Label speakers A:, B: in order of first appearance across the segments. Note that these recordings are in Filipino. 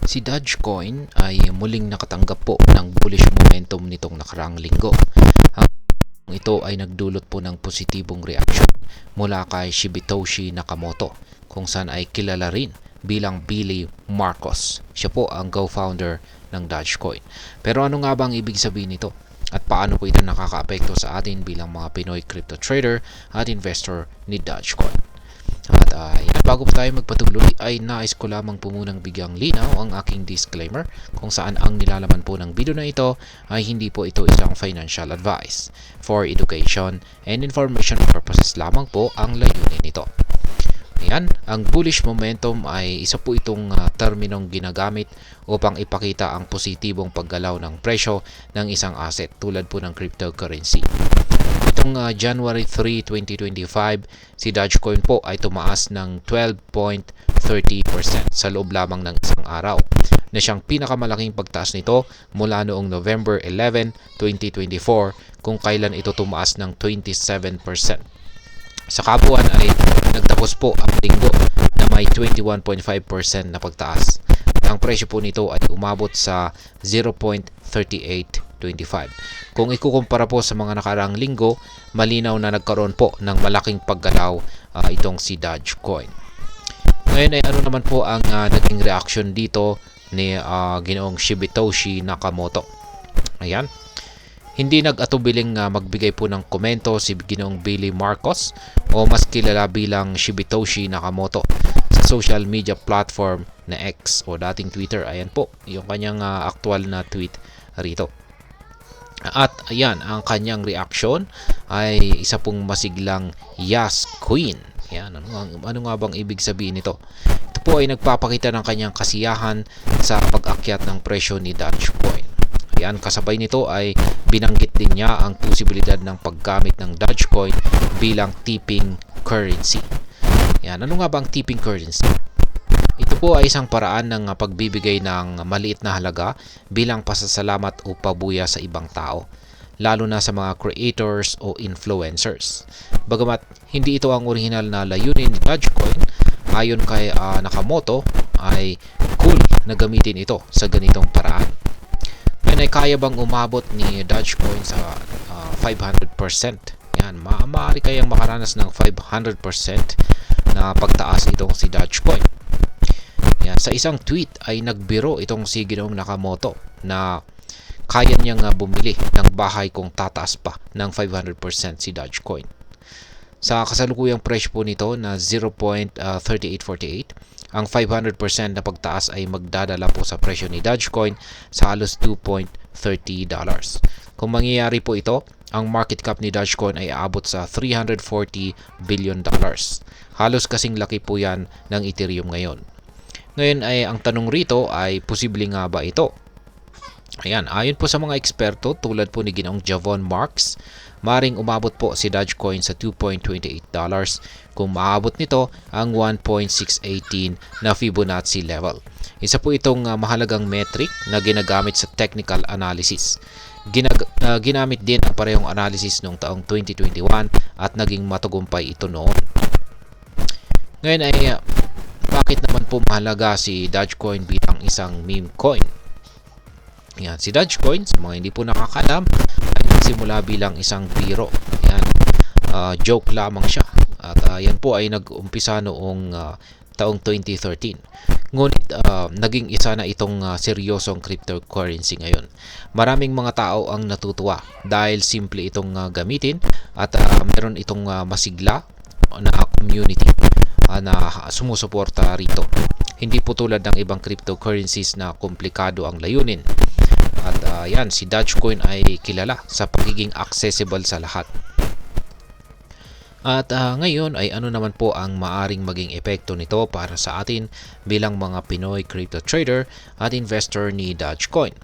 A: Si Dogecoin ay muling nakatanggap po ng bullish momentum nitong nakaraang linggo. Ito ay nagdulot po ng positibong reaksyon mula kay Shibetoshi Nakamoto, kung saan ay kilala rin bilang Billy Marcos. Siya po ang co-founder ng Dogecoin. Pero ano nga ba ang ibig sabihin nito? At paano po ito nakakaapekto sa atin bilang mga Pinoy crypto trader at investor ni Dogecoin? At bago po tayo magpatuloy ay nais ko lamang po munang bigyang linaw ang aking disclaimer kung saan ang nilalaman po ng video na ito ay hindi po ito isang financial advice. For education and information purposes lamang po ang layunin nito. Ayan, ang bullish momentum ay isa po itong terminong ginagamit upang ipakita ang positibong paggalaw ng presyo ng isang asset tulad po ng cryptocurrency. Itong January 3, 2025, si Dogecoin po ay tumaas ng 12.30% sa loob lamang ng isang araw, na siyang pinakamalaking pagtaas nito mula noong November 11, 2024 kung kailan ito tumaas ng 27%. Sa kabuuan ay nagtapos po ang linggo na may 21.5% na pagtaas. Ang presyo po nito ay umabot sa 0.3825. Kung ikukumpara po sa mga nakaraang linggo, malinaw na nagkaroon po ng malaking paggalaw itong si Dogecoin. Ngayon ay ano naman po ang naging reaction dito ni Ginoong Shibetoshi Nakamoto. Ayan. Hindi nag-atubiling magbigay po ng komento si Ginoong Billy Marcos o mas kilala bilang Shibetoshi Nakamoto sa social media platform na X o dating Twitter. Ayan po, yung kanyang actual na tweet rito. At ayan, ang kanyang reaction ay isa pong masiglang Yes Queen. Yan, ano nga bang ibig sabihin nito? Ito po ay nagpapakita ng kanyang kasiyahan sa pag-akyat ng presyo ni Dogecoin. Yan, kasabay nito ay binanggit din niya ang posibilidad ng paggamit ng Dogecoin bilang tipping currency. Yan, ano nga ba ang tipping currency? Ito po ay isang paraan ng pagbibigay ng maliit na halaga bilang pasasalamat o pabuya sa ibang tao, lalo na sa mga creators o influencers. Bagamat hindi ito ang orihinal na layunin ni Dogecoin, ayon kay Nakamoto ay cool na gamitin ito sa ganitong paraan. Ngayon ay kaya bang umabot ni Dogecoin sa 500%? Yan, maaari kayang makaranas ng 500% na pagtaas itong si Dogecoin. Yan, sa isang tweet ay nagbiro itong si Ginoong Nakamoto na kaya niyang bumili ng bahay kung tataas pa ng 500% si Dogecoin. Sa kasalukuyang presyo po nito na 0.3848, ang 500% na pagtaas ay magdadala po sa presyo ni Dogecoin sa halos $2.30. Kung mangyayari po ito, ang market cap ni Dogecoin ay aabot sa $340 billion. Halos kasing laki po yan ng Ethereum ngayon. Ngayon ay ang tanong rito ay posible nga ba ito? Ayan, ayon po sa mga eksperto tulad po ni Ginoong Javon Marks, maring umabot po si Dogecoin sa $2.28 kung maabot nito ang 1.618 na Fibonacci level. Isa po itong mahalagang metric na ginagamit sa technical analysis. Ginamit din ang parehong analysis noong taong 2021 at naging matagumpay ito noon. Ngayon ay bakit naman po mahalaga si Dogecoin bilang isang meme coin? Yan, si Dogecoin, sa mga hindi po nakakalam, ay nagsimula bilang isang biro. Yan, joke lamang siya. At yan po ay nag-umpisa noong taong 2013. Ngunit naging isa na itong seryosong cryptocurrency ngayon. Maraming mga tao ang natutuwa dahil simple itong gamitin at meron itong masigla na community na sumusuporta rito. Hindi po tulad ng ibang cryptocurrencies na komplikado ang layunin. At yan, si Dogecoin ay kilala sa pagiging accessible sa lahat. At ngayon ay ano naman po ang maaring maging epekto nito para sa atin bilang mga Pinoy crypto trader at investor ni Dogecoin.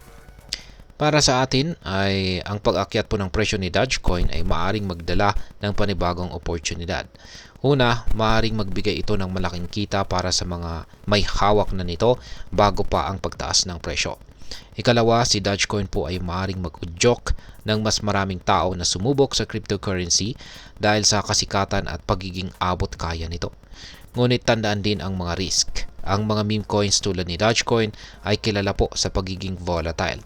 A: Para sa atin ay ang pag-akyat po ng presyo ni Dogecoin ay maaring magdala ng panibagong oportunidad. Una, maaaring magbigay ito ng malaking kita para sa mga may hawak na nito bago pa ang pagtaas ng presyo. Ikalawa, si Dogecoin po ay maaaring mag-udyok ng mas maraming tao na sumubok sa cryptocurrency dahil sa kasikatan at pagiging abot kaya nito. Ngunit tandaan din ang mga risk. ang mga meme coins tulad ni Dogecoin ay kilala po sa pagiging volatile.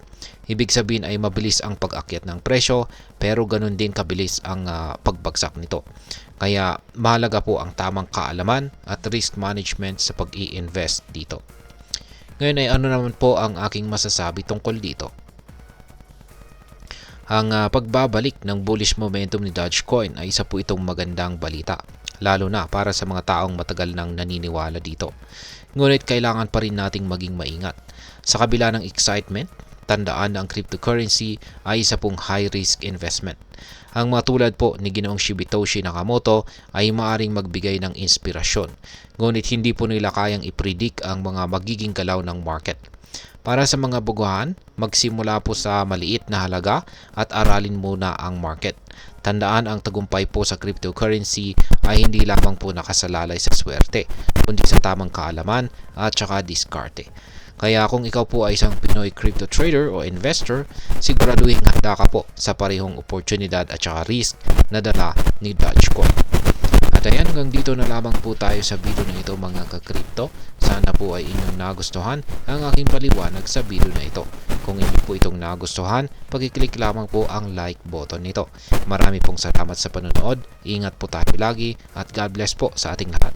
A: Ibig sabihin ay mabilis ang pag-akyat ng presyo pero ganun din kabilis ang pagbagsak nito. Kaya mahalaga po ang tamang kaalaman at risk management sa pag-i-invest dito. Ngayon ay ano naman po ang aking masasabi tungkol dito. Ang pagbabalik ng bullish momentum ni Dogecoin ay isa po itong magandang balita, lalo na para sa mga taong matagal nang naniniwala dito. Ngunit kailangan pa rin nating maging maingat. Sa kabila ng excitement, tandaan na ang cryptocurrency ay isa pong high-risk investment. Ang mga tulad po ni Ginoong Shibitoshi Nakamoto ay maaring magbigay ng inspirasyon, ngunit hindi po nila kayang i-predict ang mga magiging galaw ng market. Para sa mga baguhan, magsimula po sa maliit na halaga at aralin muna ang market. Tandaan ang tagumpay po sa cryptocurrency ay hindi lamang po nakasalalay sa swerte, kundi sa tamang kaalaman at saka diskarte. Kaya kung ikaw po ay isang Pinoy crypto trader o investor, siguraduhin handa ka po sa parehong oportunidad at saka risk na dala ni Dogecoin. At ayan, hanggang dito na lamang po tayo sa video na ito mga ka-crypto. Sana po ay inyong nagustuhan ang aking paliwanag sa video na ito. Kung inyo po itong nagustuhan, pag-click lamang po ang like button nito. Marami pong salamat sa panonood, ingat po tayo lagi at God bless po sa ating lahat.